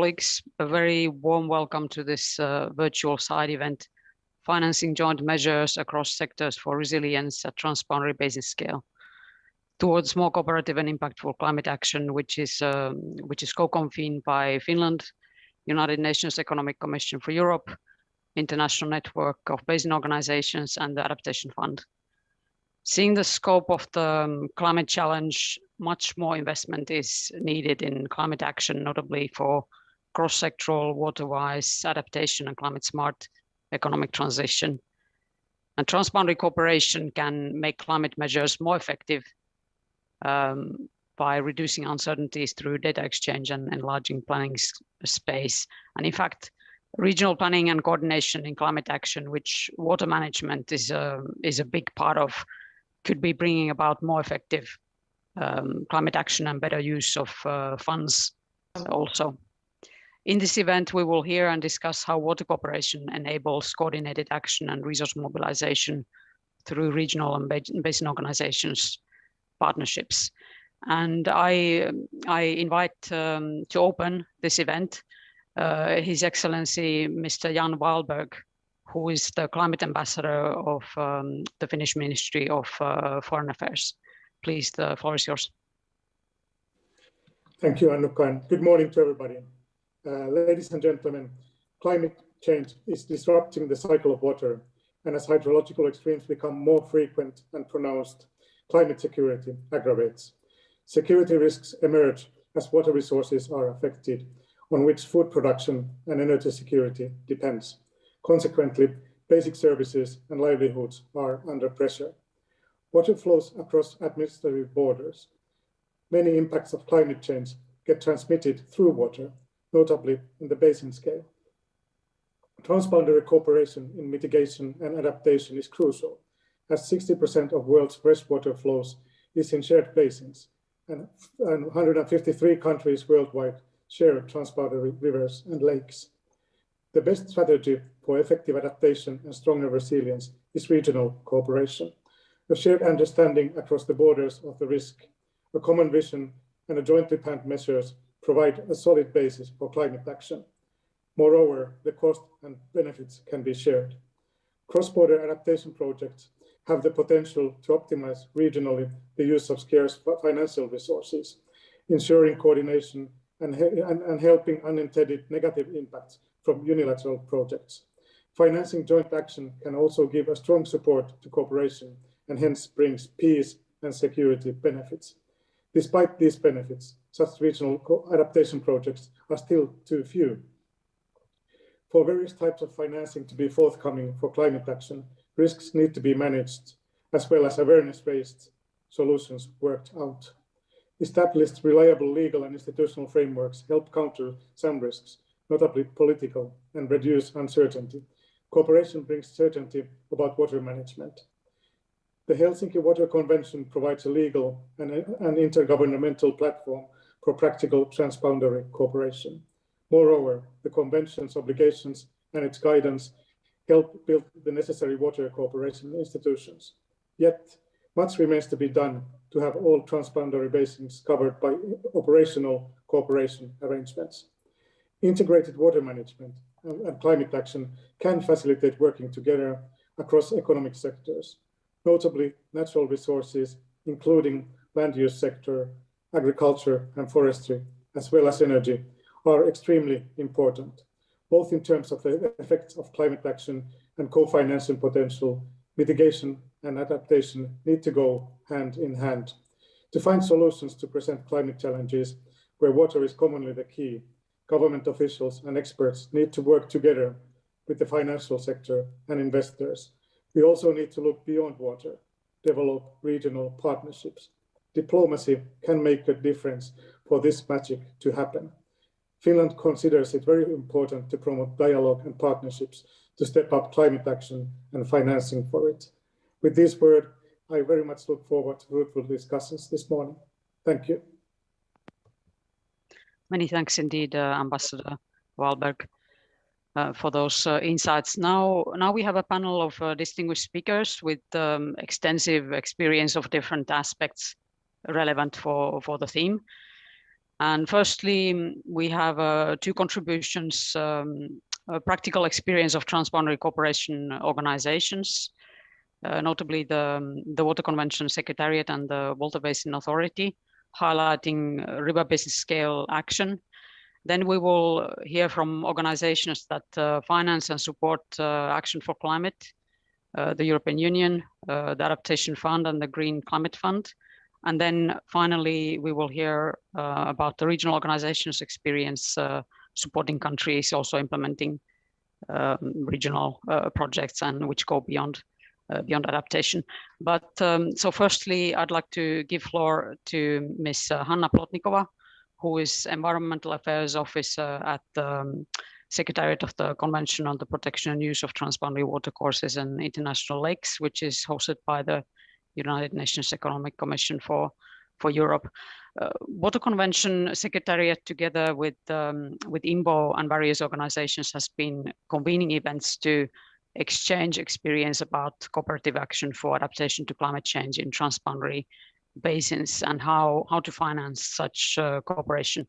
colleagues, a very warm welcome to this virtual side event, Financing Joint Measures Across Sectors for Resilience at Transboundary Basin Scale, towards more cooperative and impactful climate action, which is co-convened by Finland, United Nations Economic Commission for Europe, International Network of Basin Organisations, and the Adaptation Fund. Seeing the scope of the climate challenge, much more investment is needed in climate action, notably for cross-sectoral, water-wise adaptation and climate-smart economic transition. And transboundary cooperation can make climate measures more effective by reducing uncertainties through data exchange and enlarging planning space. And in fact, regional planning and coordination in climate action, which water management is a big part of, could be bringing about more effective climate action and better use of funds also. In this event, we will hear and discuss how water cooperation enables coordinated action and resource mobilization through regional and basin organizations partnerships. And I invite to open this event His Excellency Mr. Jan Wahlberg, who is the climate ambassador of the Finnish Ministry of Foreign Affairs. Please, the floor is yours. Thank you, Annukka, and good morning to everybody. Ladies and gentlemen, climate change is disrupting the cycle of water, and as hydrological extremes become more frequent and pronounced, climate security aggravates. Security risks emerge as water resources are affected, on which food production and energy security depends. Consequently, basic services and livelihoods are under pressure. Water flows across administrative borders. Many impacts of climate change get transmitted through water, notably in the basin scale. Transboundary cooperation in mitigation and adaptation is crucial, as 60% of world's freshwater flows is in shared basins, and 153 countries worldwide share transboundary rivers and lakes. The best strategy for effective adaptation and stronger resilience is regional cooperation. A shared understanding across the borders of the risk, a common vision, and a jointly planned measures provide a solid basis for climate action. Moreover, the cost and benefits can be shared. Cross-border adaptation projects have the potential to optimize regionally the use of scarce financial resources, ensuring coordination and helping unintended negative impacts from unilateral projects. Financing joint action can also give a strong support to cooperation and hence brings peace and security benefits. Despite these benefits, such regional adaptation projects are still too few. For various types of financing to be forthcoming for climate action, risks need to be managed, as well as awareness-based solutions worked out. Established reliable legal and institutional frameworks help counter some risks, notably political, and reduce uncertainty. Cooperation brings certainty about water management. The Helsinki Water Convention provides a legal and intergovernmental platform for practical transboundary cooperation. Moreover, the Convention's obligations and its guidance help build the necessary water cooperation institutions. Yet, much remains to be done to have all transboundary basins covered by operational cooperation arrangements. Integrated water management and climate action can facilitate working together across economic sectors. Notably, natural resources, including land use sector, agriculture and forestry, as well as energy, are extremely important, both in terms of the effects of climate action and co-financing potential. Mitigation and adaptation need to go hand in hand. To find solutions to present climate challenges where water is commonly the key, government officials and experts need to work together with the financial sector and investors. We also need to look beyond water, develop regional partnerships. Diplomacy can make a difference for this magic to happen. Finland considers it very important to promote dialogue and partnerships to step up climate action and financing for it. With this word, I very much look forward to fruitful discussions this morning. Thank you. Many thanks indeed, Ambassador Wahlberg, for those insights. Now we have a panel of distinguished speakers with extensive experience of different aspects relevant for the theme. And firstly, we have two contributions, practical experience of transboundary cooperation organizations, notably the Water Convention Secretariat and the Water Basin Authority, highlighting river basin scale action. Then we will hear from organizations that finance and support action for climate, the European Union, the Adaptation Fund and the Green Climate Fund. And then finally, we will hear about the regional organizations' experience supporting countries also implementing regional projects and which go beyond adaptation. But so firstly, I'd like to give floor to Ms. Hanna Plotnikova, who is Environmental Affairs Officer at the Secretariat of the Convention on the Protection and Use of Transboundary Watercourses and International Lakes, which is hosted by the United Nations Economic Commission for Europe. Water Convention Secretariat, together with IMBO and various organizations, has been convening events to exchange experience about cooperative action for adaptation to climate change in transboundary basins and how to finance such cooperation.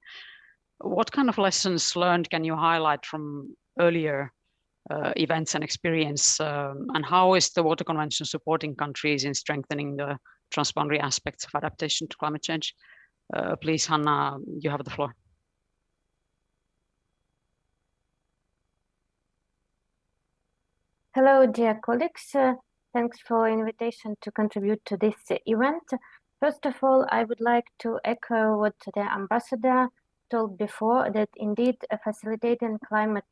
What kind of lessons learned can you highlight from earlier events and experience, and how is the Water Convention supporting countries in strengthening the transboundary aspects of adaptation to climate change? Please, Hanna, you have the floor. Hello, dear colleagues. Thanks for invitation to contribute to this event. First of all, I would like to echo what the ambassador told before, that indeed facilitating climate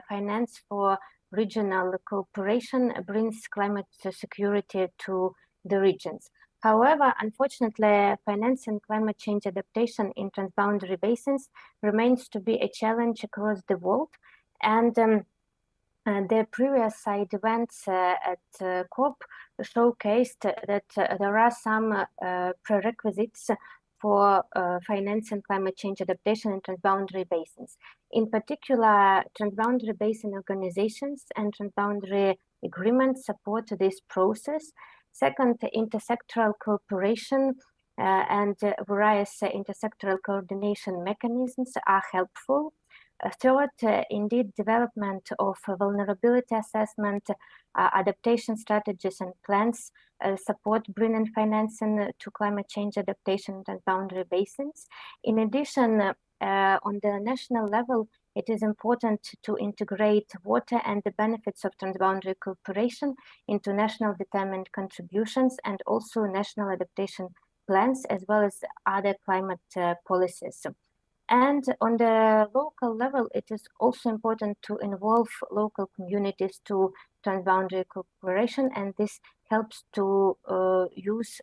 finance for regional cooperation brings climate security to the regions. However, unfortunately, financing climate change adaptation in transboundary basins remains to be a challenge across the world. And the previous side events at COP showcased that there are some prerequisites for financing climate change adaptation in transboundary basins. In particular, transboundary basin organizations and transboundary agreements support this process. Second, intersectoral cooperation and various intersectoral coordination mechanisms are helpful. Third, indeed, development of vulnerability assessment, adaptation strategies and plans support bringing financing to climate change adaptation and boundary basins. In addition, on the national level, it is important to integrate water and the benefits of transboundary cooperation into national determined contributions and also national adaptation plans, as well as other climate policies. And on the local level, it is also important to involve local communities to transboundary cooperation, and this helps to use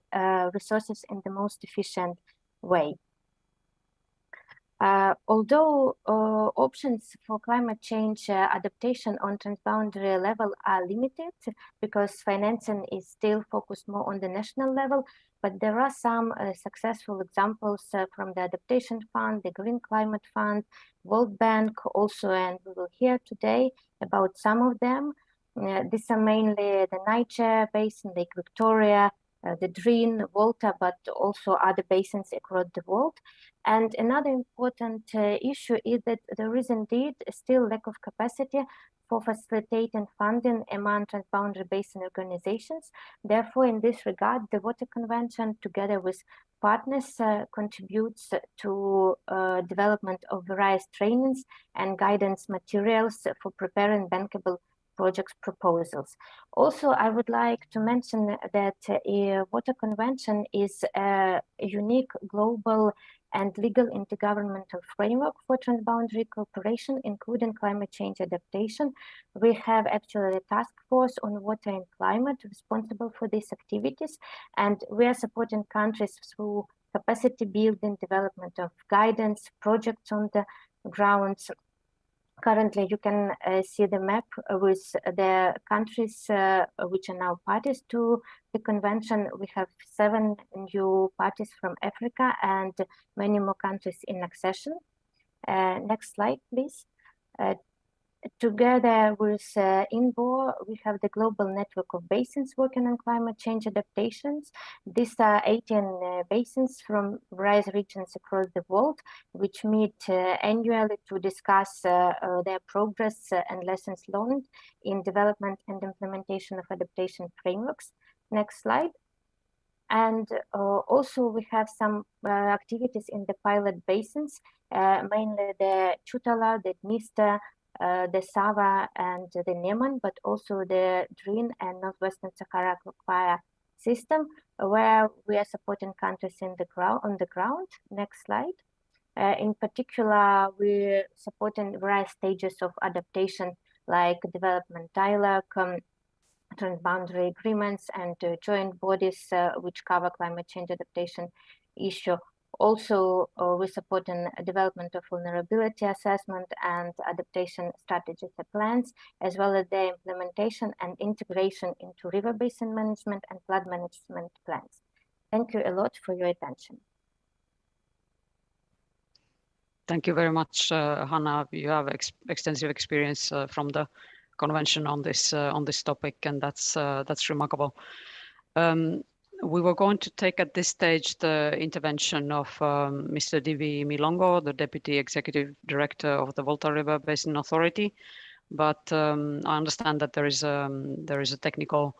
resources in the most efficient way. Although options for climate change adaptation on transboundary level are limited because financing is still focused more on the national level, but there are some successful examples from the Adaptation Fund, the Green Climate Fund, World Bank also, and we will hear today about some of them. These are mainly the Niger Basin, Lake Victoria, the Drin, Volta, but also other basins across the world. And another important issue is that there is indeed still lack of capacity for facilitating funding among transboundary basin organizations. Therefore, in this regard, the Water Convention, together with partners, contributes to development of various trainings and guidance materials for preparing bankable project proposals. Also, I would like to mention that a Water Convention is a unique global and legal intergovernmental framework for transboundary cooperation, including climate change adaptation. We have actually a task force on water and climate responsible for these activities, and we are supporting countries through capacity building, development of guidance, projects on the grounds. Currently, you can see the map with the countries which are now parties to the convention. We have 7 new parties from Africa and many more countries in accession. Next slide, please. Together with INBO, we have the global network of basins working on climate change adaptations. These are 18 basins from various regions across the world, which meet annually to discuss their progress and lessons learned in development and implementation of adaptation frameworks. Next slide. And also we have some activities in the pilot basins, mainly the Chutala, the Dniester, the Sava and the Neman, but also the Drin and Northwestern Sahara Aquifer system, where we are supporting countries on the ground. Next slide. In particular, we're supporting various stages of adaptation, like development dialogue, transboundary agreements, and joint bodies which cover climate change adaptation issue. Also, we support in development of vulnerability assessment and adaptation strategies and plans, as well as their implementation and integration into river basin management and flood management plans. Thank you a lot for your attention. Thank you very much, Hanna. You have extensive experience from the convention on this topic, and that's remarkable. We were going to take at this stage the intervention of Mr. Divi Milongo, the Deputy Executive Director of the Volta River Basin Authority, but I understand that there is a technical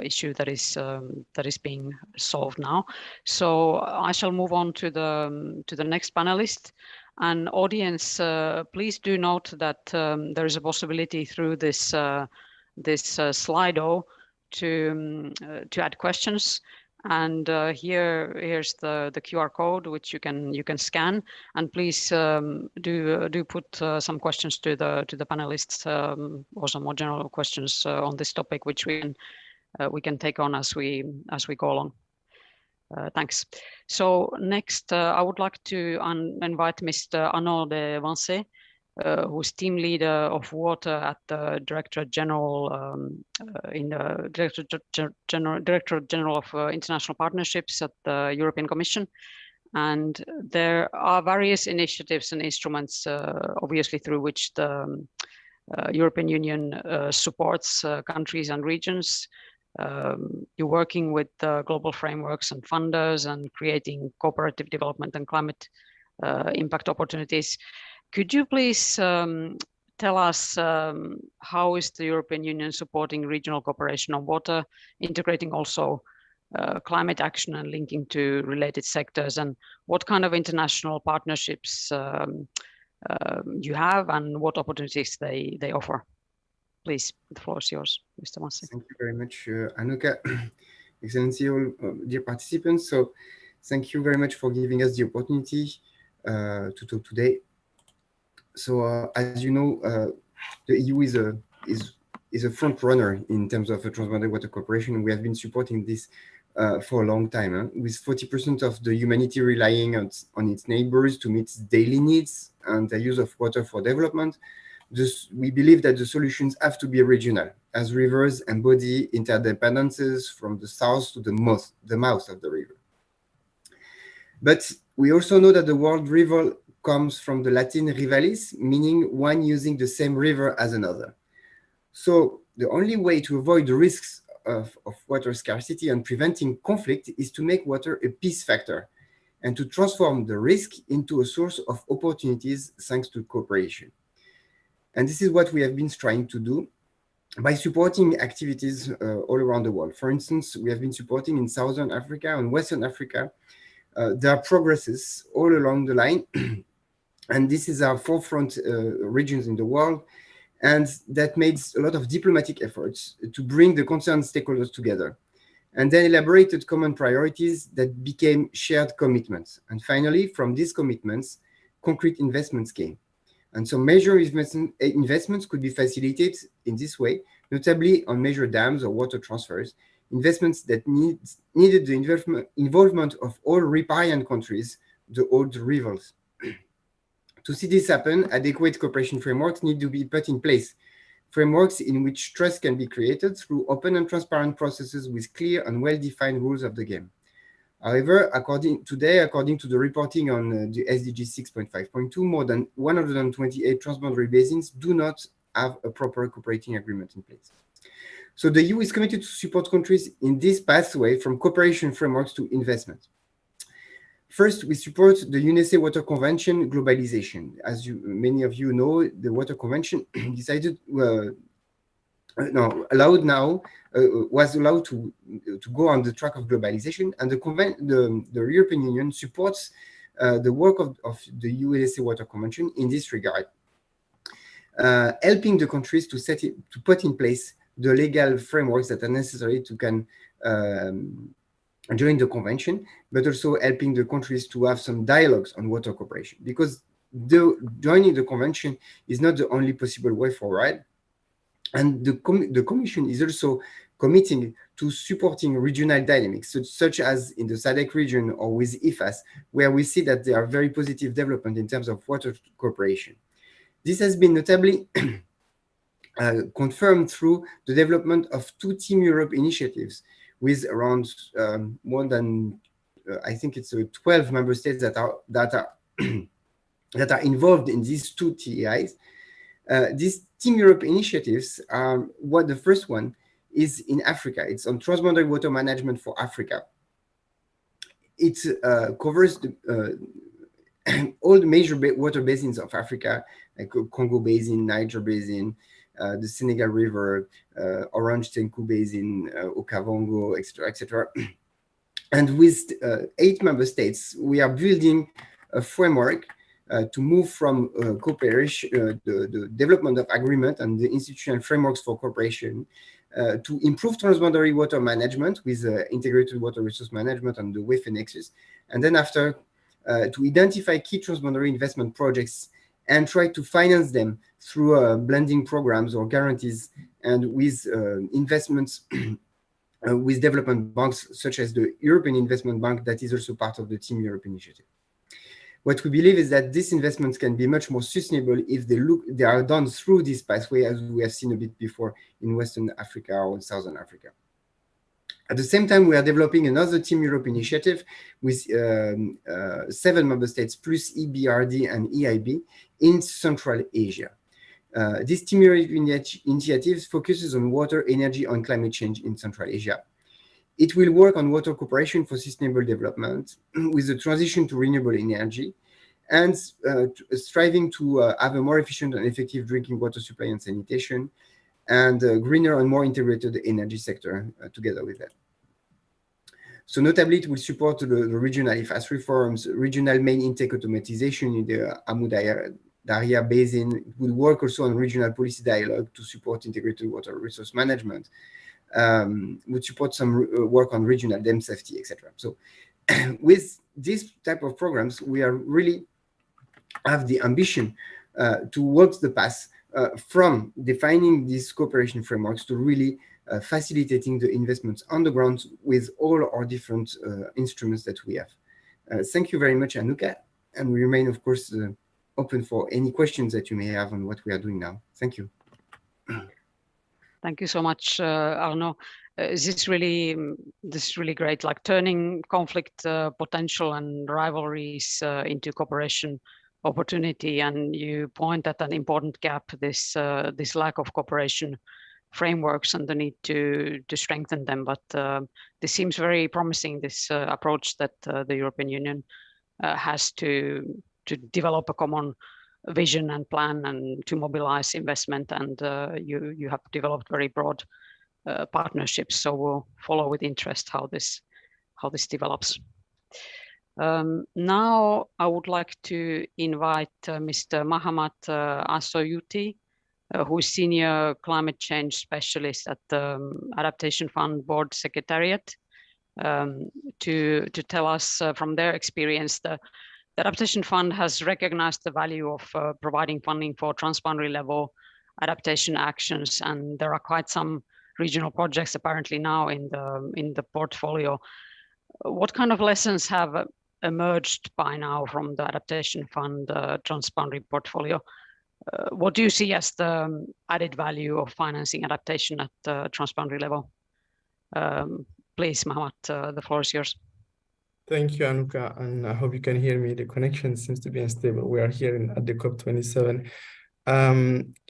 issue that is being solved now. So I shall move on to the next panelist. And audience, please do note that there is a possibility through this Slido to add questions, and here's the QR code which you can scan, and please do put some questions to the panelists or some more general questions on this topic, which we can take on as we go along. Thanks. So next, I would like to invite Mr. Arnaud de Vincey, who's team leader of water at the Directorate General in the Directorate General of International Partnerships at the European Commission. And there are various initiatives and instruments, obviously, through which the European Union supports countries and regions. You're working with global frameworks and funders and creating cooperative development and climate impact opportunities. Could you please tell us how is the European Union supporting regional cooperation on water, integrating also climate action and linking to related sectors, and what kind of international partnerships you have and what opportunities they offer? Please, the floor is yours, Mr. Vincey. Thank you very much, Anuka. Excellency, all dear participants. So thank you very much for giving us the opportunity to talk today. So as you know, the EU is a front runner in terms of transboundary water cooperation. We have been supporting this for a long time, with 40% of the humanity relying on its neighbors to meet its daily needs and the use of water for development. We believe that the solutions have to be regional, as rivers embody interdependencies from the south to the mouth of the river. But we also know that the word river comes from the Latin rivalis, meaning one using the same river as another. So the only way to avoid the risks of water scarcity and preventing conflict is to make water a peace factor and to transform the risk into a source of opportunities thanks to cooperation. And this is what we have been trying to do by supporting activities all around the world. For instance, we have been supporting in Southern Africa and Western Africa. There are progresses all along the line. And this is our forefront regions in the world. And that made a lot of diplomatic efforts to bring the concerned stakeholders together. And then elaborated common priorities that became shared commitments. And finally, from these commitments, concrete investments came. And so major investments could be facilitated in this way, notably on major dams or water transfers, investments that needed the involvement of all riparian countries, the old rivers. To see this happen, adequate cooperation frameworks need to be put in place, frameworks in which trust can be created through open and transparent processes with clear and well-defined rules of the game. However, according to the reporting on the SDG 6.5.2, more than 128 transboundary basins do not have a proper cooperating agreement in place. So the EU is committed to support countries in this pathway from cooperation frameworks to investment. First, we support the UNESCO Water Convention globalization. As many of you know, the Water Convention decided was allowed to go on the track of globalization, and the European Union supports the work of the USA Water Convention in this regard, helping the countries to put in place the legal frameworks that are necessary to join the convention, but also helping the countries to have some dialogues on water cooperation, because joining the convention is not the only possible way forward. And the Commission is also committing to supporting regional dynamics, such as in the SADC region or with IFAS, where we see that there are very positive development in terms of water cooperation. This has been notably confirmed through the development of 2 Team Europe initiatives with around more than, I think it's 12 member states that are involved in these 2 TEIs. These Team Europe initiatives are the first one is in Africa. It's on transboundary water management for Africa. It covers all the major water basins of Africa, like Congo Basin, Niger Basin, the Senegal River, Orange Tenku Basin, Okavango, etc., etc. And with 8 member states, we are building a framework to move from cooperation, the development of agreement and the institutional frameworks for cooperation, to improve transboundary water management with integrated water resource management and the WIF nexus, and then after to identify key transboundary investment projects and try to finance them through blending programs or guarantees, and with investments with development banks such as the European Investment Bank, that is also part of the Team Europe initiative. What we believe is that these investments can be much more sustainable if they are done through this pathway, as we have seen a bit before in Western Africa or Southern Africa. At the same time, we are developing another Team Europe initiative with 7 member states plus EBRD and EIB in Central Asia. This Team Europe initiative focuses on water, energy, and climate change in Central Asia. It will work on water cooperation for sustainable development with the transition to renewable energy, and striving to have a more efficient and effective drinking water supply and sanitation, and a greener and more integrated energy sector together with that. So notably, it will support the regional IFAS reforms, regional main intake automatization in the Amu Darya Basin. It will work also on regional policy dialogue to support integrated water resource management. Would support some work on regional dam safety, etc. So with this type of programs, we are really have the ambition to walk the path from defining these cooperation frameworks to really facilitating the investments on the ground with all our different instruments that we have. Thank you very much, Anuka, and we remain, of course, open for any questions that you may have on what we are doing now. Thank you. Thank you so much, Arnaud. This is really great, like turning conflict potential and rivalries into cooperation opportunity. And you point at an important gap, this lack of cooperation frameworks and the need to strengthen them. But this seems very promising, this approach that the European Union has to develop a common vision and plan and to mobilize investment, and you have developed very broad partnerships. So we'll follow with interest how this develops. Now I would like to invite Mr. Mahamat Asoyuti, who is Senior Climate Change Specialist at the Adaptation Fund Board Secretariat, to tell us from their experience. The Adaptation Fund has recognized the value of providing funding for transboundary level adaptation actions, and there are quite some regional projects apparently now in the portfolio. What kind of lessons have emerged by now from the Adaptation Fund transboundary portfolio? What do you see as the added value of financing adaptation at the transboundary level? Please, Mahamat, the floor is yours. Thank you, Anuka, and I hope you can hear me. The connection seems to be unstable. We are here at the COP27.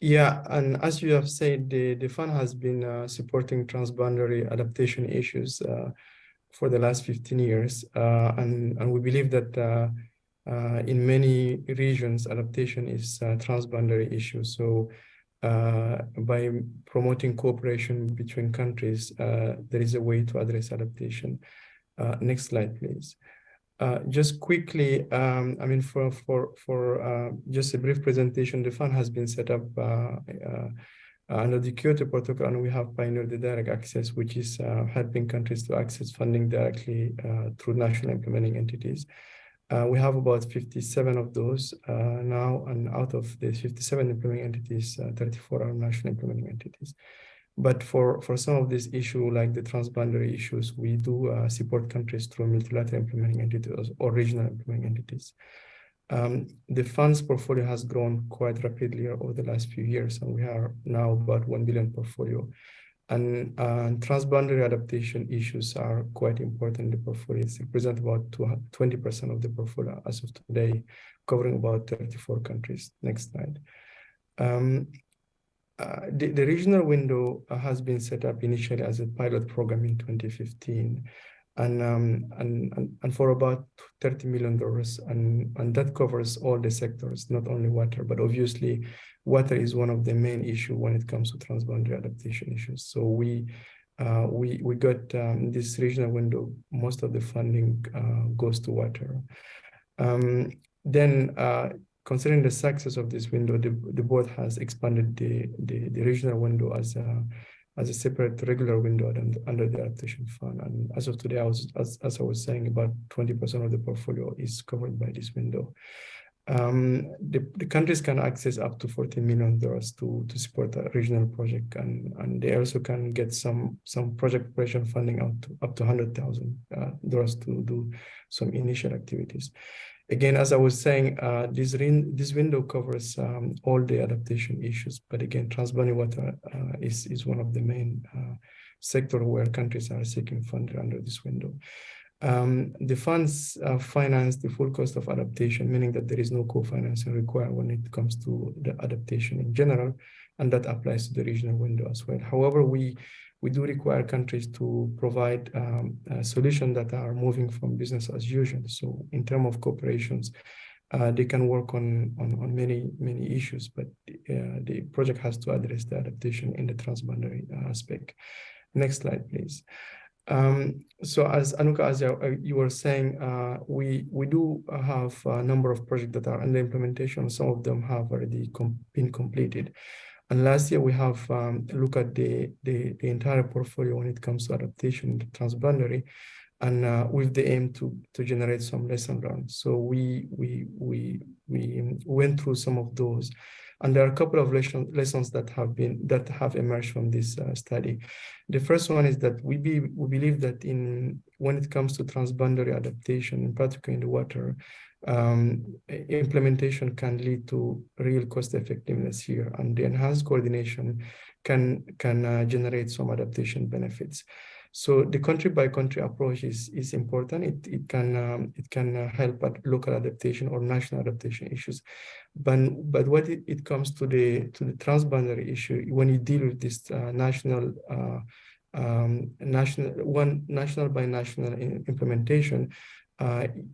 Yeah, and as you have said, the fund has been supporting transboundary adaptation issues for the last 15 years, and we believe that in many regions, adaptation is a transboundary issue. So by promoting cooperation between countries, there is a way to address adaptation. Next slide, please. Just quickly, I mean, for just a brief presentation, the fund has been set up under the Kyoto Protocol, and we have pioneered the direct access, which is helping countries to access funding directly through national implementing entities. We have about 57 of those now, and out of the 57 implementing entities, 34 are national implementing entities. But for some of these issues, like the transboundary issues, we do support countries through multilateral implementing entities or regional implementing entities. The fund's portfolio has grown quite rapidly over the last few years, and we are now about 1 billion portfolio. And transboundary adaptation issues are quite important in the portfolio. It represents about 20% of the portfolio as of today, covering about 34 countries. Next slide. The regional window has been set up initially as a pilot program in 2015, and for about $30 million, and that covers all the sectors, not only water, but obviously water is one of the main issues when it comes to transboundary adaptation issues. So we got this regional window. Most of the funding goes to water. Considering the success of this window, the board has expanded the regional window as a separate regular window under the adaptation fund. And as of today, as I was saying, about 20% of the portfolio is covered by this window. The countries can access up to $14 million to support a regional project, and they also can get some project operation funding up to $100,000 to do some initial activities. Again, as I was saying, this window covers all the adaptation issues, but again, transboundary water is one of the main sectors where countries are seeking funding under this window. The funds finance the full cost of adaptation, meaning that there is no co-financing required when it comes to the adaptation in general, and that applies to the regional window as well. However, we do require countries to provide solutions that are moving from business as usual. So in terms of cooperations, they can work on many issues, but the project has to address the adaptation in the transboundary aspect. Next slide, please. So as Anuka, as you were saying, we do have a number of projects that are under implementation. Some of them have already been completed. And last year we have looked at the entire portfolio when it comes to adaptation in the transboundary, and with the aim to generate some lesson learned. So we went through some of those, and there are a couple of lessons that have emerged from this study. The first one is that we believe that when it comes to transboundary adaptation, in particular in the water, implementation can lead to real cost effectiveness here, and the enhanced coordination can generate some adaptation benefits. So the country by country approach is important. It can help at local adaptation or national adaptation issues, but when it comes to the transboundary issue, when you deal with this national by national implementation,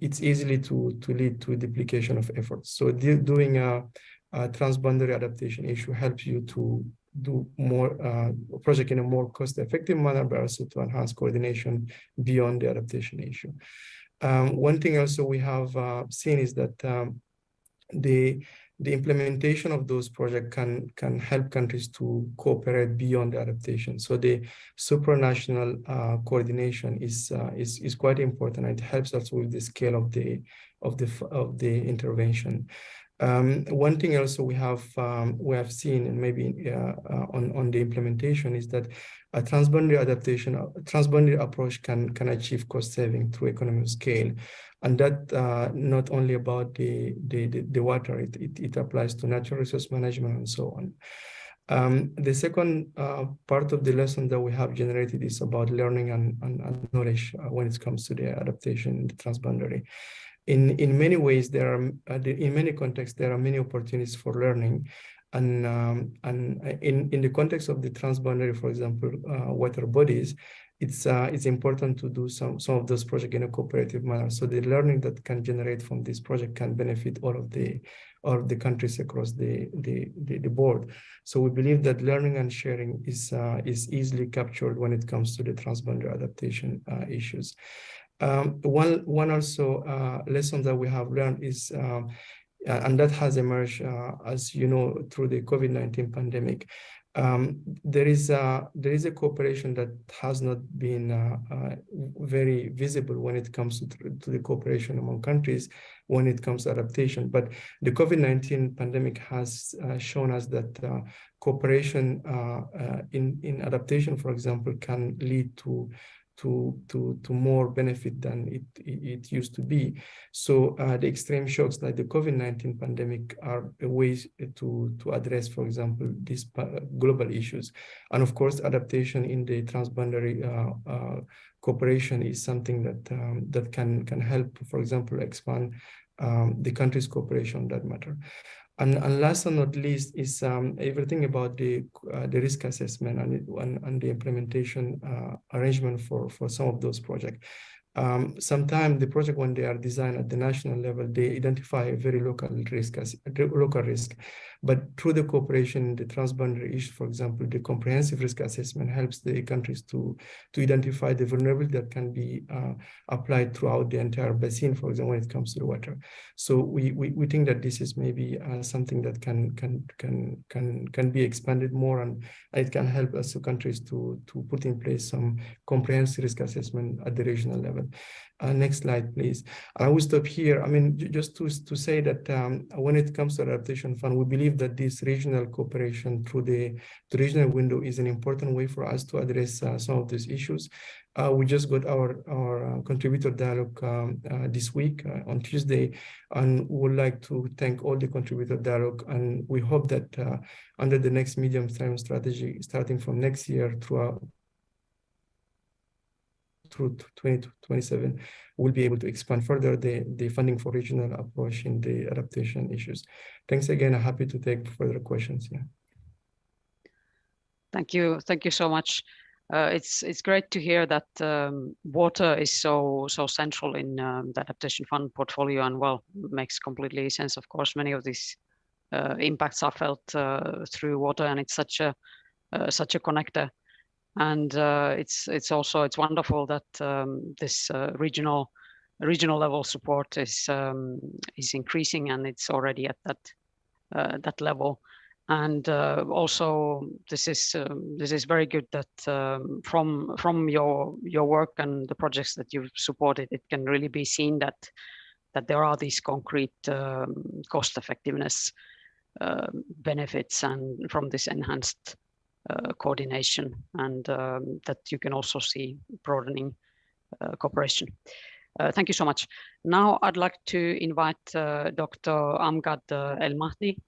it's easily to lead to duplication of efforts. So doing a transboundary adaptation issue helps you to do more project in a more cost-effective manner, but also to enhance coordination beyond the adaptation issue. One thing also we have seen is that the implementation of those projects can help countries to cooperate beyond the adaptation. So the supranational coordination is quite important. It helps us with the scale of the intervention. One thing also we have seen, and maybe on the implementation, is that a transboundary approach can achieve cost saving through economy of scale, and that not only about the water, it applies to natural resource management and so on. The second part of the lesson that we have generated is about learning and knowledge when it comes to the adaptation in the transboundary. In many ways, there are in many contexts there are many opportunities for learning, and in the context of the transboundary, for example, water bodies, it's important to do some of those projects in a cooperative manner. So the learning that can generate from this project can benefit all of the countries across the board. So we believe that learning and sharing is easily captured when it comes to the transboundary adaptation issues. One also lesson that we have learned is, and that has emerged, as you know, through the COVID-19 pandemic. There is a cooperation that has not been very visible when it comes to the cooperation among countries when it comes to adaptation. But the COVID-19 pandemic has shown us that cooperation in adaptation, for example, can lead to more benefit than it used to be. So the extreme shocks like the COVID-19 pandemic are a way to address, for example, these global issues. And of course, adaptation in the transboundary cooperation is something that can help, for example, expand the country's cooperation on that matter. And last but not least is everything about the risk assessment and the implementation arrangement for some of those projects. Sometimes the project, when they are designed at the national level, they identify a very local risk, but through the cooperation in the transboundary issue, for example, the comprehensive risk assessment helps the countries to identify the vulnerability that can be applied throughout the entire basin, for example, when it comes to the water. So we think that this is maybe something that can be expanded more, and it can help us countries to put in place some comprehensive risk assessment at the regional level. Next slide, please. I will stop here. I mean, just to say that when it comes to adaptation fund, we believe that this regional cooperation through the regional window is an important way for us to address some of these issues. We just got our contributor dialogue this week on Tuesday, and would like to thank all the contributor dialogue. And we hope that under the next medium-term strategy, starting from next year through 2027, we'll be able to expand further the funding for regional approach in the adaptation issues. Thanks again. I'm happy to take further questions. Yeah. Thank you so much. It's great to hear that water is so central in the adaptation fund portfolio, and well, makes completely sense. Of course, many of these impacts are felt through water, and it's such a connector. And it's wonderful that this regional level support is increasing, and it's already at that level. And also this is very good that from your work and the projects that you've supported, it can really be seen that there are these concrete cost effectiveness benefits and from this enhanced coordination, and that you can also see broadening cooperation. Thank you so much. Now I'd like to invite Dr. Amgad El Mahdi,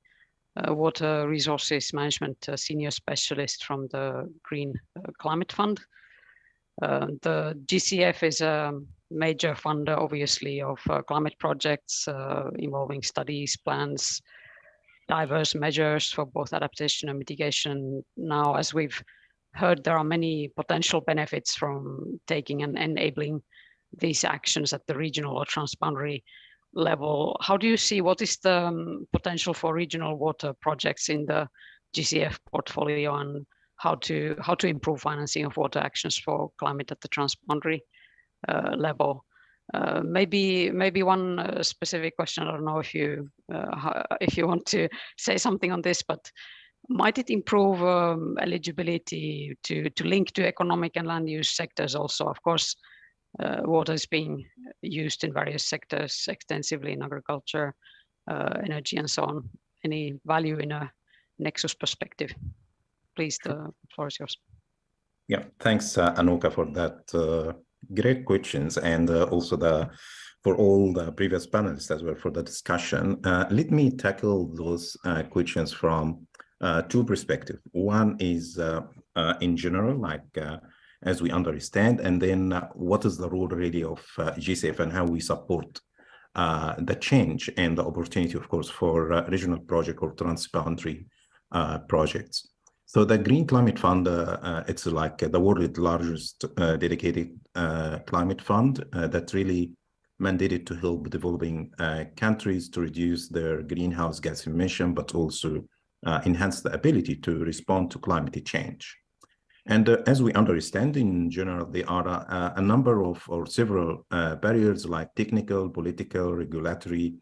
Water Resources Management Senior Specialist from the Green Climate Fund. The GCF is a major funder, obviously, of climate projects involving studies, plans, diverse measures for both adaptation and mitigation. Now, as we've heard, there are many potential benefits from taking and enabling these actions at the regional or transboundary level. How do you see, what is the potential for regional water projects in the GCF portfolio, and how to improve financing of water actions for climate at the transboundary level? Maybe one specific question. I don't know if you want to say something on this, but might it improve eligibility to link to economic and land use sectors also? Of course, water is being used in various sectors extensively in agriculture, energy, and so on. Any value in a nexus perspective? Please, the floor is yours. Yeah, thanks, Anuka, for that great questions, and also for all the previous panelists as well for the discussion. Let me tackle those questions from two perspectives. One is in general, like as we understand, and then what is the role really of GCF and how we support the change and the opportunity, of course, for regional project or transboundary projects. So the Green Climate Fund, it's like the world's largest dedicated climate fund that really mandated to help developing countries to reduce their greenhouse gas emission, but also enhance the ability to respond to climate change. And as we understand, in general, there are a number of or several barriers like technical, political, regulatory,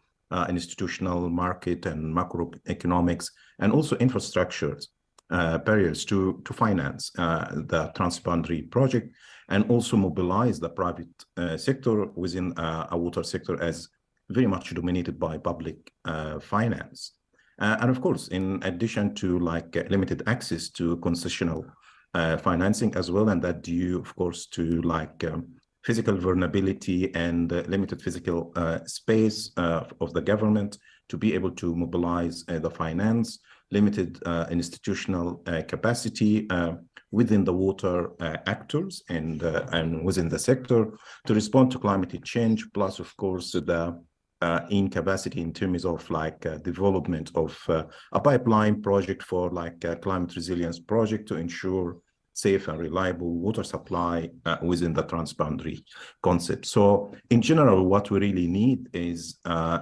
institutional, market, and macroeconomics, and also infrastructures barriers to finance the transboundary project, and also mobilize the private sector within a water sector as very much dominated by public finance. And of course, in addition to like limited access to concessional financing as well, and that due, of course, to like physical vulnerability and limited physical space of the government to be able to mobilize the finance, limited institutional capacity within the water actors and within the sector to respond to climate change, plus, of course, the incapacity in terms of like development of a pipeline project for like a climate resilience project to ensure safe and reliable water supply within the transboundary concept. So in general, what we really need is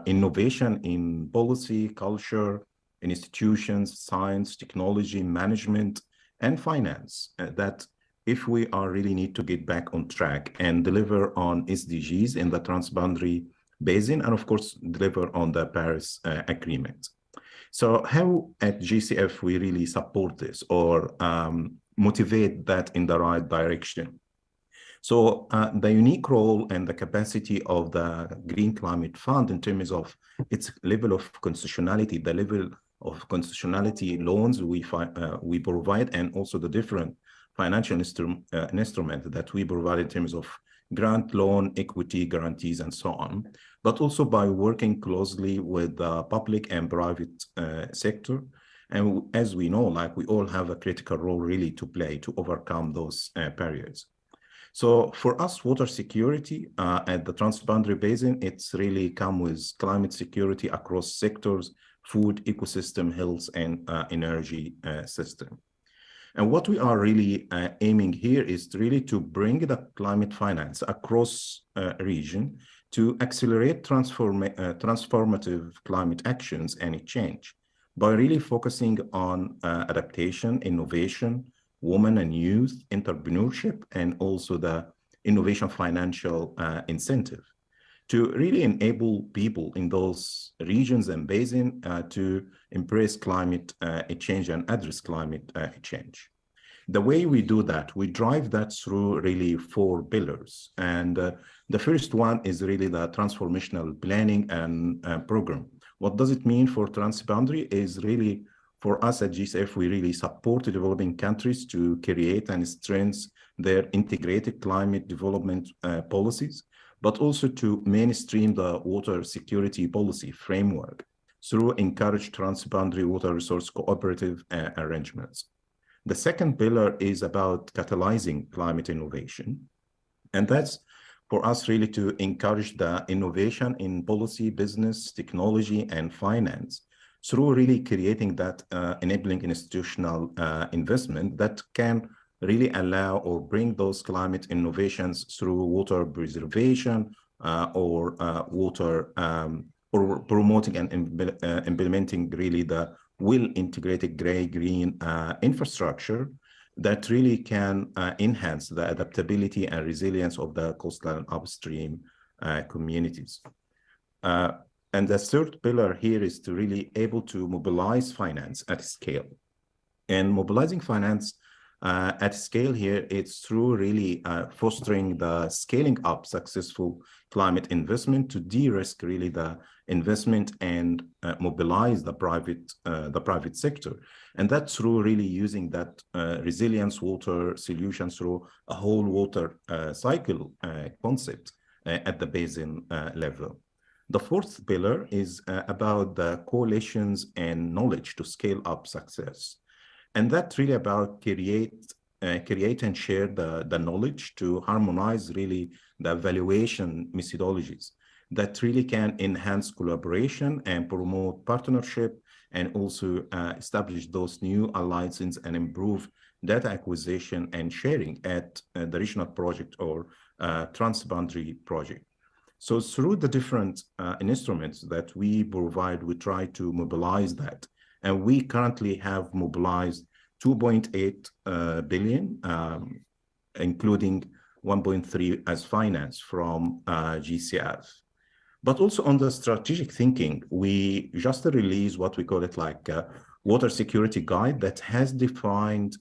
innovation in policy, culture, institutions, science, technology, management, and finance, that if we are really need to get back on track and deliver on SDGs in the transboundary basin, and of course, deliver on the Paris Agreement. So how at GCF we really support this or motivate that in the right direction? So the unique role and the capacity of the Green Climate Fund in terms of its level of constitutionality, the level of constitutionality loans we provide, and also the different financial instruments that we provide in terms of grant, loan, equity, guarantees, and so on, but also by working closely with the public and private sector. And as we know, like we all have a critical role really to play to overcome those barriers. So for us, water security at the transboundary basin, it's really come with climate security across sectors, food, ecosystem, health, and energy system. And what we are really aiming here is really to bring the climate finance across a region to accelerate transformative climate actions and change by really focusing on adaptation, innovation, women and youth, entrepreneurship, and also the innovation financial incentive to really enable people in those regions and basin to embrace climate change and address climate change. The way we do that, we drive that through really 4 pillars. And the first one is really the transformational planning and program. What does it mean for transboundary is really for us at GCF, we really support developing countries to create and strengthen their integrated climate development policies, but also to mainstream the water security policy framework through encourage transboundary water resource cooperative arrangements. The second pillar is about catalyzing climate innovation. And that's for us really to encourage the innovation in policy, business, technology, and finance through really creating that enabling institutional investment that can really allow or bring those climate innovations through water preservation or promoting and implementing really the well-integrated gray-green infrastructure that really can enhance the adaptability and resilience of the coastal and upstream communities. And the third pillar here is to really able to mobilize finance at scale. And mobilizing finance at scale here, it's through really fostering the scaling up successful climate investment to de-risk really the investment and mobilize the private sector. And that's through really using that resilience water solution through a whole water cycle concept at the basin level. The fourth pillar is about the coalitions and knowledge to scale up success. And that's really about create and share the knowledge to harmonize really the evaluation methodologies that really can enhance collaboration and promote partnership, and also establish those new alliances and improve data acquisition and sharing at the regional project or transboundary project. So through the different instruments that we provide, we try to mobilize that. And we currently have mobilized 2.8 billion, including 1.3 as finance from GCF. But also on the strategic thinking, we just released what we call it like a water security guide that has defined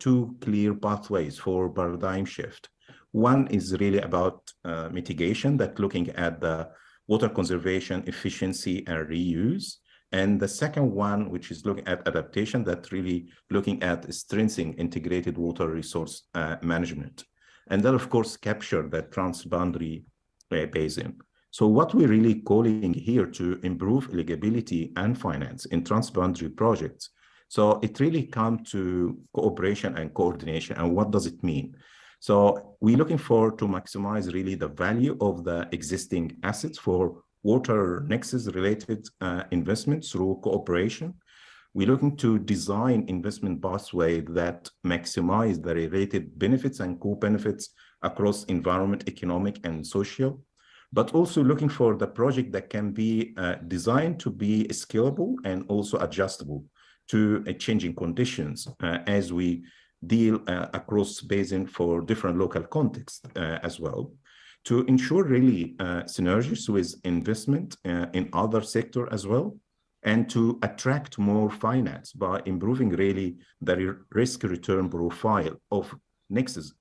two clear pathways for paradigm shift. One is really about mitigation, that looking at the water conservation, efficiency, and reuse. And the second one, which is looking at adaptation, that really looking at strengthening integrated water resource management. And that, of course, capture that transboundary basin. So what we're really calling here to improve eligibility and finance in transboundary projects. So it really comes to cooperation and coordination. And what does it mean? So we're looking for to maximize really the value of the existing assets for water nexus related investments through cooperation. We're looking to design investment pathway that maximize the related benefits and co-benefits across environment, economic, and social, but also looking for the project that can be designed to be scalable and also adjustable to changing conditions as we deal across basin for different local contexts as well, to ensure really synergies with investment in other sector as well, and to attract more finance by improving really the risk return profile of nexus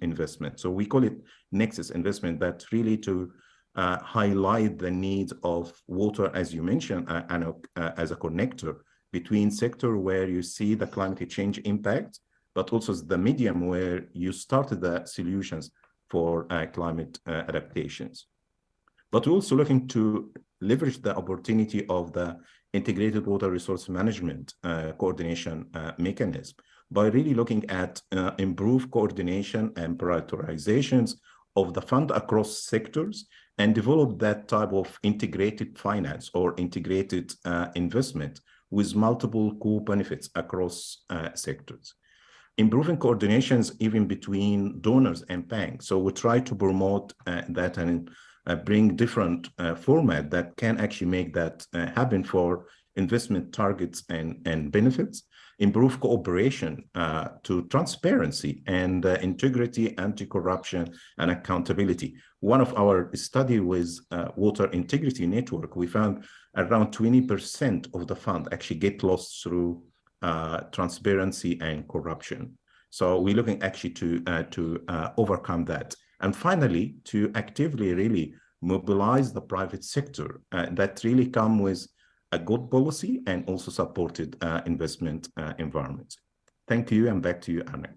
investment. So we call it nexus investment, that really to highlight the needs of water, as you mentioned, as a connector between sector where you see the climate change impact, but also the medium where you started the solutions for climate adaptations. But we're also looking to leverage the opportunity of the integrated water resource management coordination mechanism by really looking at improved coordination and prioritizations of the fund across sectors, and develop that type of integrated finance or integrated investment with multiple co-benefits across sectors. Improving coordinations even between donors and banks. So we try to promote that and bring different format that can actually make that happen for investment targets and benefits. Improve cooperation to transparency and integrity, anti-corruption, and accountability. One of our study with Water Integrity Network, we found around 20% of the fund actually get lost through transparency and corruption. So we're looking actually to overcome that. And finally, to actively really mobilize the private sector that really come with a good policy and also supported investment environment. Thank you, and back to you, Arnek.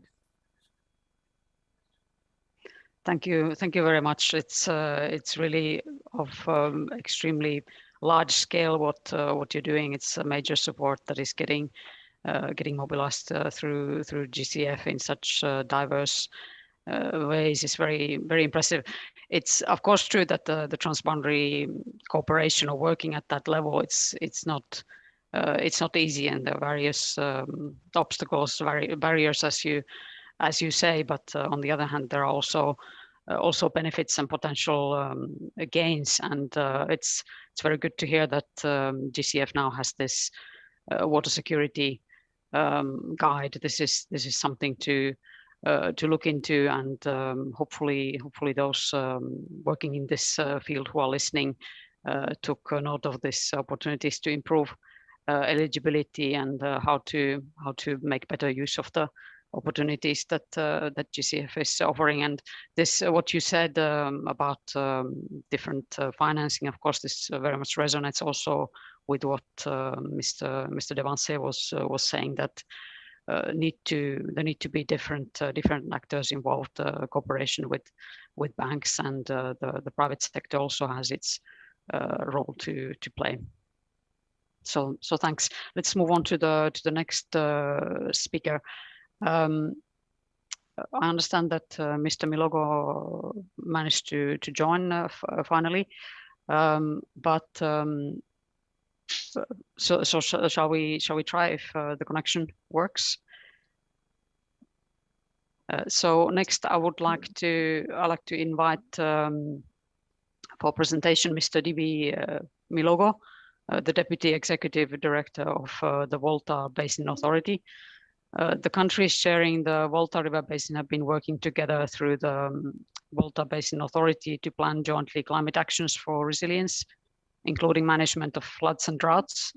Thank you very much. It's really of extremely large scale what you're doing. It's a major support that is getting mobilized through GCF in such diverse ways. Is very impressive. It's of course true that the transboundary cooperation or working at that level, it's not easy, and there are various obstacles, barriers as you say. But on the other hand, there are also benefits and potential gains, and it's very good to hear that GCF now has this water security guide. This is something to look into, and hopefully those working in this field who are listening took note of these opportunities to improve eligibility and how to make better use of the opportunities that GCF is offering. And this what you said about different financing, of course, this very much resonates also with what Mr. Devanse was saying, that there need to be different actors involved, cooperation with banks, and the private sector also has its role to play. So thanks. Let's move on to the next speaker. I understand that Mr. Milogo managed to join finally, so shall we try if the connection works? So next, I would like to invite for presentation Mr. Divi Milogo, the Deputy Executive Director of the Volta Basin Authority. The countries sharing the Volta River Basin have been working together through the Volta Basin Authority to plan jointly climate actions for resilience, including management of floods and droughts.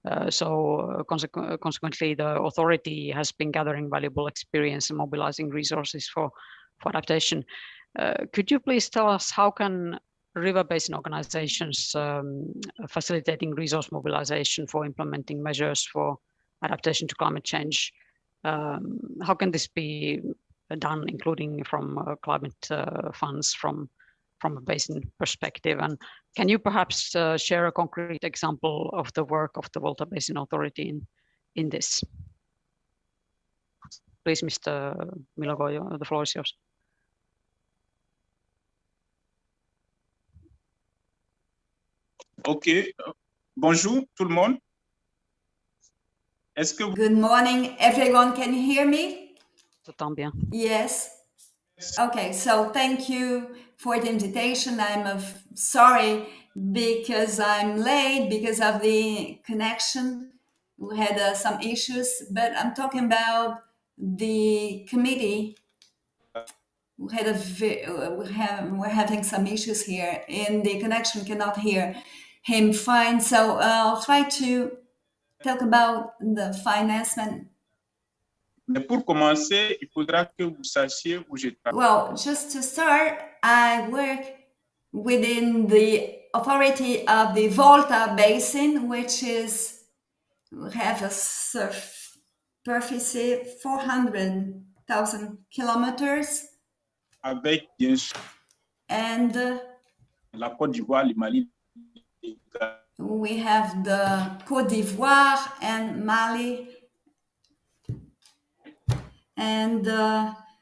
Consequently, the authority has been gathering valuable experience and mobilizing resources for adaptation. Could you please tell us how can river basin organizations facilitating resource mobilization for implementing measures for adaptation to climate change? How can this be done, including from climate funds from a basin perspective? And can you perhaps share a concrete example of the work of the Volta Basin Authority in this? Please, Mr. Milogo, the floor is yours. Okay. Bonjour, tout le monde. Est-ce que vous... Good morning, everyone. Can you hear me? Bien. Yes. Okay, so thank you for the invitation. I'm sorry because I'm late because of the connection. We had some issues, but I'm talking about the committee. We're having some issues here, and the connection cannot hear him fine. So I'll try to talk about the financement. Mais pour commencer, il faudra que vous sachiez où je travaille. Well, just to start, I work within the authority of the Volta Basin, which have a superficie 400,000 kilometers. Avec bien sûr and la Côte d'Ivoire, le Mali. We have the Côte d'Ivoire and Mali, and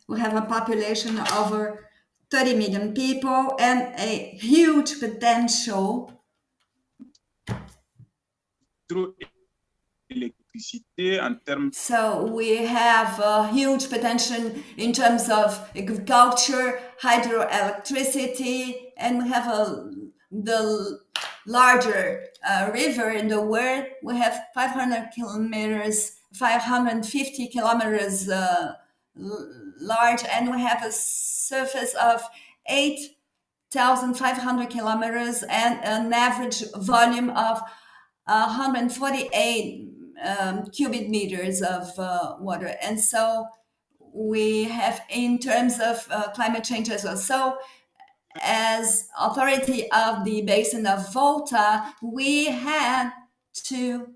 we have a population of over 30 million people and a huge potential. So we have a huge potential in terms of agriculture, hydroelectricity, and we have the larger river in the world. We have 500 kilometers, 550 kilometers large, and we have a surface of 8,500 kilometers and an average volume of 148 cubic meters of water. And so we have, in terms of climate change as well. So as authority of the basin of Volta, we had to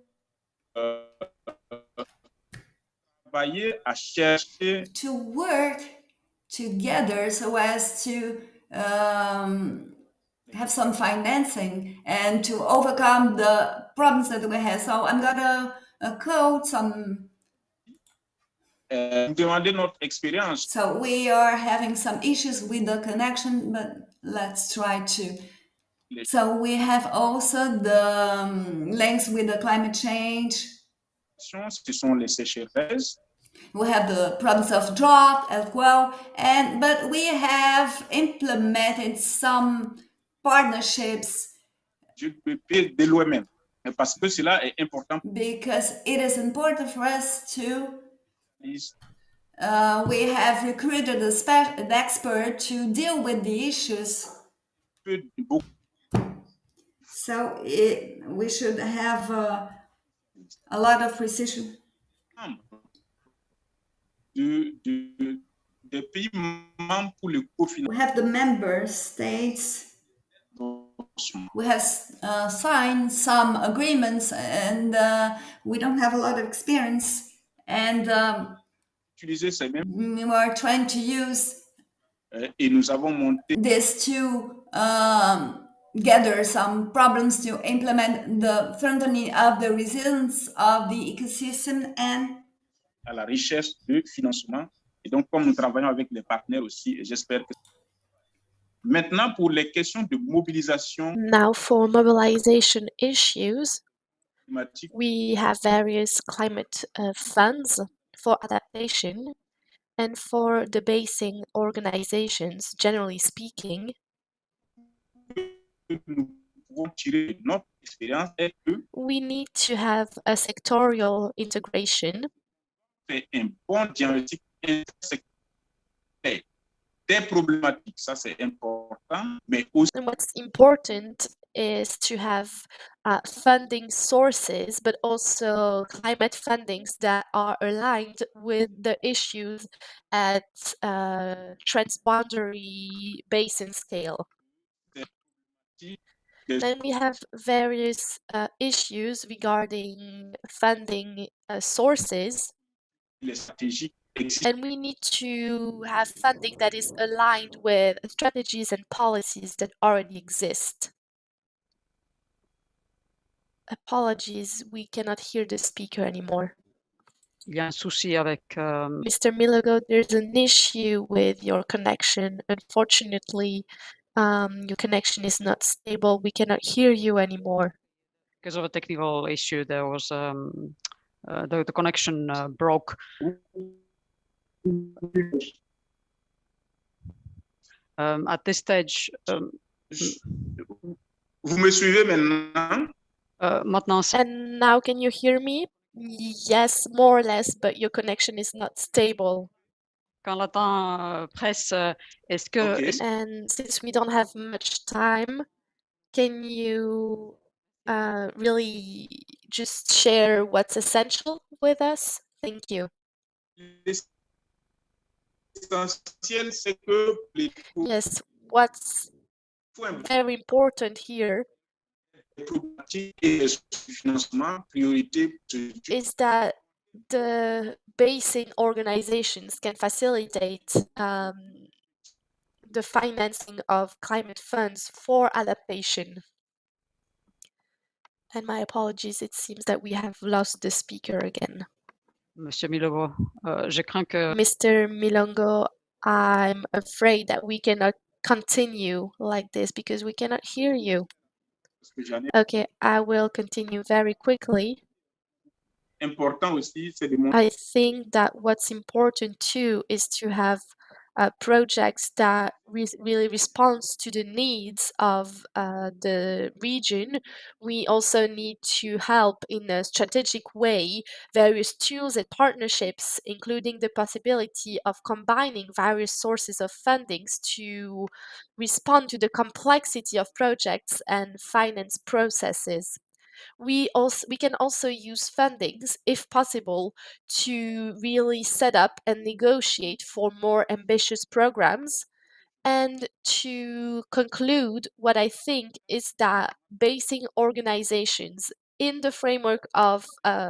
work together so as to have some financing and to overcome the problems that we have. So I'm gonna quote some. So we are having some issues with the connection, but let's try to. So we have also the links with the climate change. We have the problems of drought as well, but we have implemented some partnerships because it is important for us to. We have recruited an expert to deal with the issues. So we should have a lot of precision. We have the member states. We have signed some agreements, and we don't have a lot of experience. And we were trying to use these two gather some problems to implement the strengthening of the resilience of the ecosystem and à la recherche de financement. Et donc, comme nous travaillons avec les partenaires aussi, et j'espère que... Maintenant, pour les questions de mobilisation... Now, for mobilization issues, climatique, we have various climate funds for adaptation, and for the basin organizations, generally speaking, nous pouvons tirer de notre expérience est que we need to have a sectorial integration. c'est un bon diagnostic intersectoriel des problématiques, ça c'est important, mais aussi And what's important is to have funding sources, but also climate fundings that are aligned with the issues at transboundary basin scale. Then we have various issues regarding funding sources, les stratégies existent. and we need to have funding that is aligned with strategies and policies that already exist. Apologies, we cannot hear the speaker anymore. Il y a un souci avec... Mr. Milogo, there's an issue with your connection. Unfortunately, your connection is not stable. We cannot hear you anymore. Because of a technical issue, there was the connection broke. At this stage, Vous me suivez maintenant? maintenant, And now can you hear me? Yes, more or less, but your connection is not stable. quand le temps presse, est-ce que... Okay. And since we don't have much time, can you really just share what's essential with us? Thank you. L'essentiel, c'est que les Yes, what's very important here problématiques et les sources de financement priorité is that the basin organizations can facilitate the financing of climate funds for adaptation. And my apologies, it seems that we have lost the speaker again. Monsieur Milogro, je crains que... Mr. Milongo, I'm afraid that we cannot continue like this because we cannot hear you. Okay, I will continue very quickly. important aussi, c'est de montrer I think that what's important too is to have projects that really responds to the needs of the region. We also need to help in a strategic way various tools and partnerships, including the possibility of combining various sources of fundings to respond to the complexity of projects and finance processes. We can also use fundings, if possible, to really set up and negotiate for more ambitious programs. And to conclude, what I think is that basin organizations in the framework of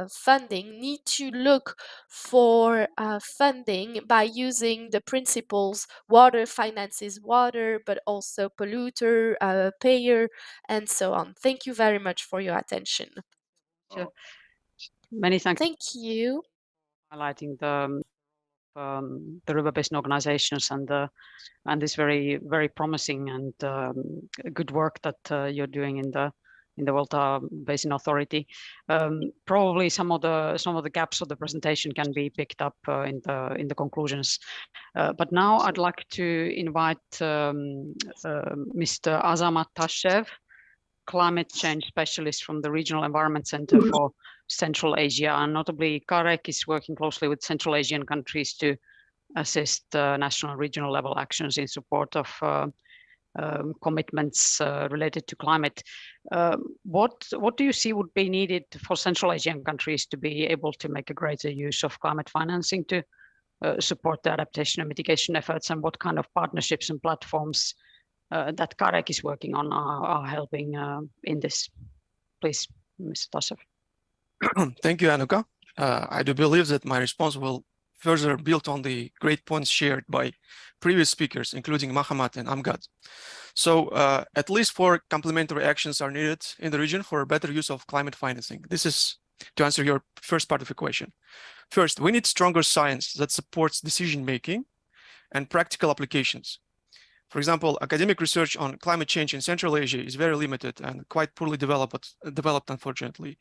funding need to look for funding by using the principles water finances water, but also polluter, payer, and so on. Thank you very much for your attention. Many thanks. Thank you. Highlighting the river basin organizations and this very, very promising and good work that you're doing in the Volta Basin Authority. Probably some of the gaps of the presentation can be picked up in the conclusions. But now I'd like to invite Mr. Azamat Tashev, climate change specialist from the Regional Environment Center for Central Asia, and notably CAREC is working closely with Central Asian countries to assist national and regional level actions in support of commitments related to climate. What do you see would be needed for Central Asian countries to be able to make a greater use of climate financing to support the adaptation and mitigation efforts, and what kind of partnerships and platforms that CAREC is working on are helping in this? Please, Mr. Tashev. Thank you, Anuka. I do believe that my response will further built on the great points shared by previous speakers, including Mahamat and Amgad. So at least 4 complementary actions are needed in the region for better use of climate financing. This is to answer your first part of the question. First, we need stronger science that supports decision-making and practical applications. For example, academic research on climate change in Central Asia is very limited and quite poorly developed, unfortunately.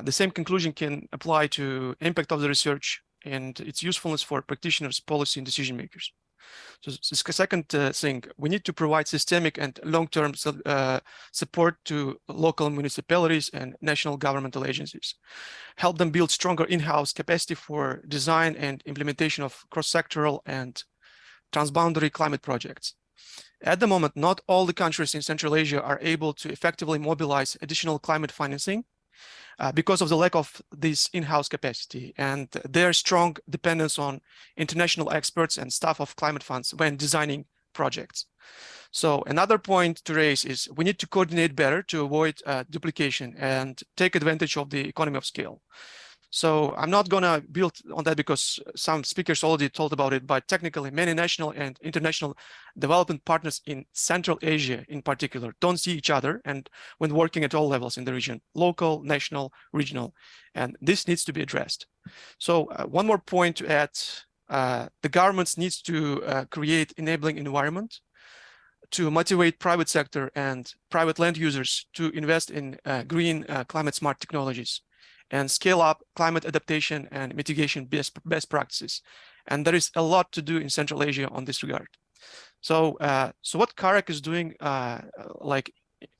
The same conclusion can apply to impact of the research and its usefulness for practitioners, policy, and decision makers. So the second thing, we need to provide systemic and long-term support to local municipalities and national governmental agencies. Help them build stronger in-house capacity for design and implementation of cross-sectoral and transboundary climate projects. At the moment, not all the countries in Central Asia are able to effectively mobilize additional climate financing because of the lack of this in-house capacity and their strong dependence on international experts and staff of climate funds when designing projects. So another point to raise is we need to coordinate better to avoid duplication and take advantage of the economy of scale. So I'm not going to build on that because some speakers already told about it, but technically many national and international development partners in Central Asia in particular don't see each other and when working at all levels in the region, local, national, regional, and this needs to be addressed. So one more point to add, the governments needs to create enabling environment to motivate private sector and private land users to invest in green climate smart technologies and scale up climate adaptation and mitigation best practices. And there is a lot to do in Central Asia on this regard. So, so what CAREC is doing like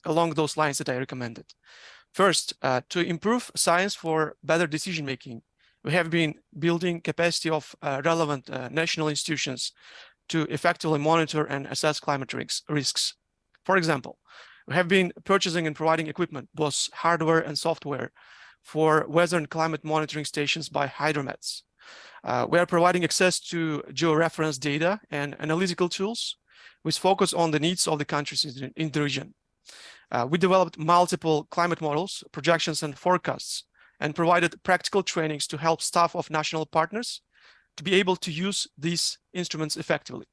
along those lines that I recommended. First, to improve science for better decision-making, we have been building capacity of relevant national institutions to effectively monitor and assess climate risks. For example, we have been purchasing and providing equipment, both hardware and software, for weather and climate monitoring stations by hydromets. We are providing access to georeference data and analytical tools with focus on the needs of the countries in the region. We developed multiple climate models, projections, and forecasts, and provided practical trainings to help staff of national partners to be able to use these instruments effectively.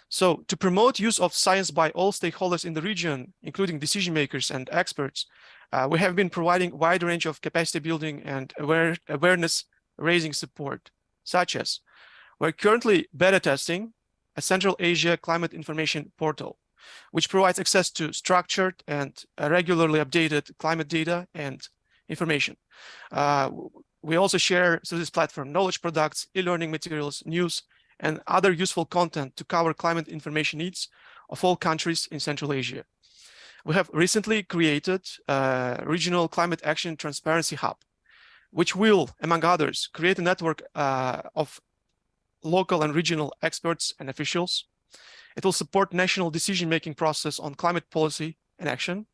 So to promote use of science by all stakeholders in the region, including decision makers and experts, we have been providing a wide range of capacity building and awareness raising support, such as we're currently beta testing a Central Asia climate information portal, which provides access to structured and regularly updated climate data and information. We also share through this platform knowledge products, e-learning materials, news, and other useful content to cover climate information needs of all countries in Central Asia. We have recently created a regional climate action transparency hub, which will, among others, create a network of local and regional experts and officials. It will support national decision-making process on climate policy and action.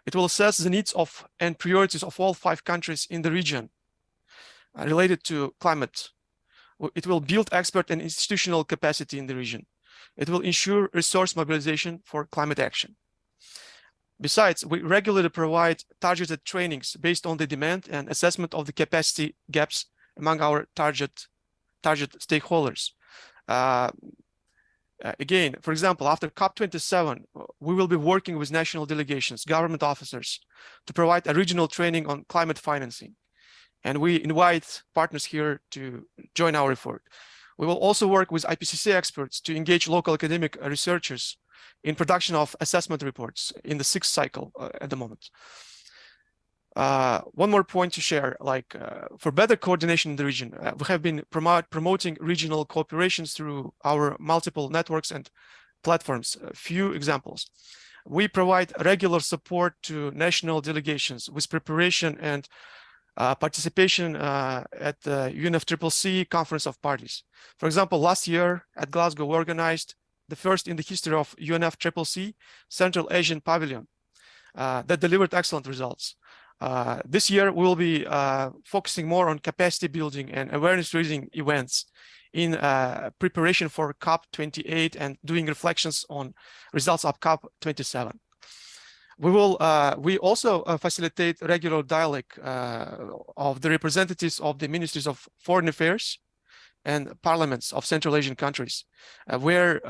It will assess the needs of and priorities of all 5 countries in the region related to climate. It will build expert and institutional capacity in the region. It will ensure resource mobilization for climate action. Besides, we regularly provide targeted trainings based on the demand and assessment of the capacity gaps among our target stakeholders. Again, for example, after COP27, we will be working with national delegations, government officers, to provide a regional training on climate financing. And we invite partners here to join our effort. We will also work with IPCC experts to engage local academic researchers in production of assessment reports in the 6th cycle at the moment. One more point to share, like for better coordination in the region, we have been promoting regional cooperations through our multiple networks and platforms. A few examples. We provide regular support to national delegations with preparation and participation at the UNFCCC Conference of Parties. For example, last year at Glasgow, we organized the first in the history of UNFCCC Central Asian Pavillion that delivered excellent results. This year, we will be focusing more on capacity building and awareness raising events in preparation for COP28 and doing reflections on results of COP27. We also facilitate regular dialogue of the representatives of the Ministries of Foreign Affairs and parliaments of Central Asian countries, where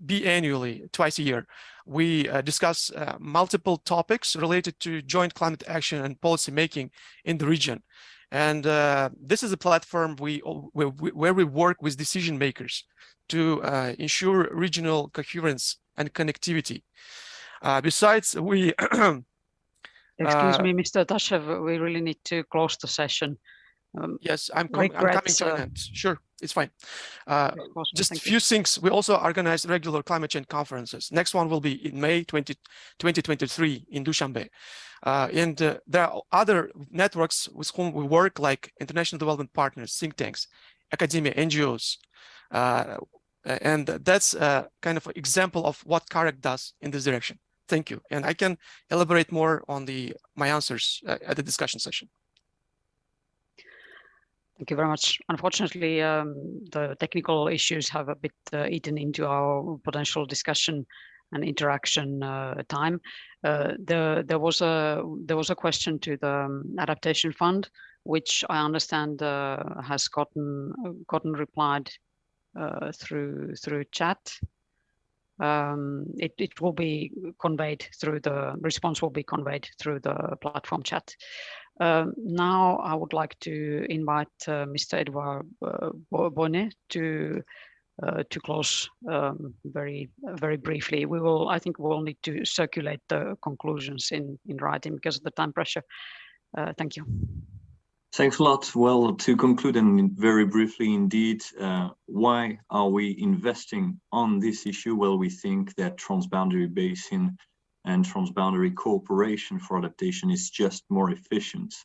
biannually, twice a year, we discuss multiple topics related to joint climate action and policy making in the region. And this is a platform where we work with decision makers to ensure regional coherence and connectivity. Besides, we excuse me, Mr. Tashev, we really need to close the session. Yes, I'm coming to an end. Sure, it's fine. Just a few things. We also organize regular climate change conferences. Next one will be in May 2023 in Dushanbe. And there are other networks with whom we work, like international development partners, think tanks, academia, NGOs. And that's a kind of an example of what CAREC does in this direction. Thank you. And I can elaborate more on my answers at the discussion session. Thank you very much. Unfortunately, the technical issues have a bit eaten into our potential discussion and interaction time. There was a question to the adaptation fund, which I understand has gotten replied through chat. It will be conveyed through the response will be conveyed through the platform chat. Now I would like to invite Mr. Edouard Bonnet to close very briefly. I think we'll need to circulate the conclusions in writing because of the time pressure. Thank you. Thanks a lot. Well, to conclude and very briefly indeed, why are we investing on this issue? Well, we think that transboundary basin and transboundary cooperation for adaptation is just more efficient.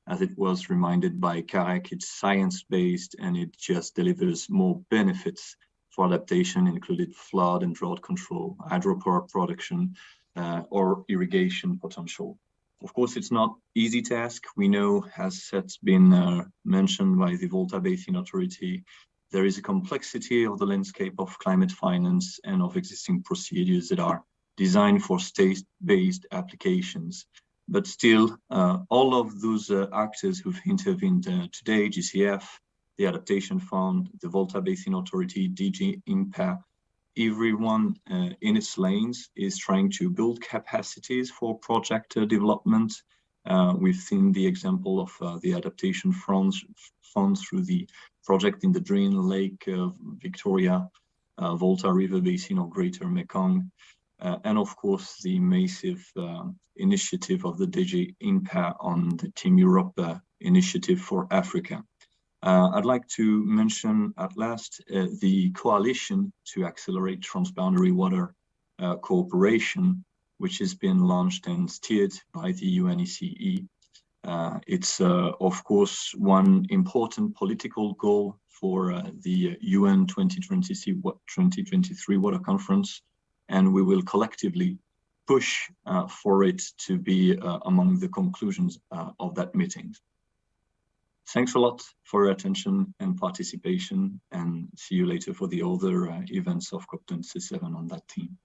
As it was reminded by CAREC, it's science-based and it just delivers more benefits for adaptation, including flood and drought control, hydropower production, or irrigation potential. Of course, it's not easy task. We know, as has been mentioned by the Volta Basin Authority, there is a complexity of the landscape of climate finance and of existing procedures that are designed for state-based applications. But still, all of those actors who've intervened today, GCF, the Adaptation Fund, the Volta Basin Authority, DG INPA, everyone in its lanes is trying to build capacities for project development. We've seen the example of the Adaptation Fund through the project in the Dreen Lake, Victoria, Volta River Basin or Greater Mekong. And of course, the massive initiative of the DG INPA on the Team Europe initiative for Africa. I'd like to mention at last the coalition to accelerate transboundary water cooperation, which has been launched and steered by the UNECE. It's, of course, one important political goal for the UN 2023 Water Conference, and we will collectively push for it to be among the conclusions of that meeting. Thanks a lot for your attention and participation, and see you later for the other events of COP27 on that theme.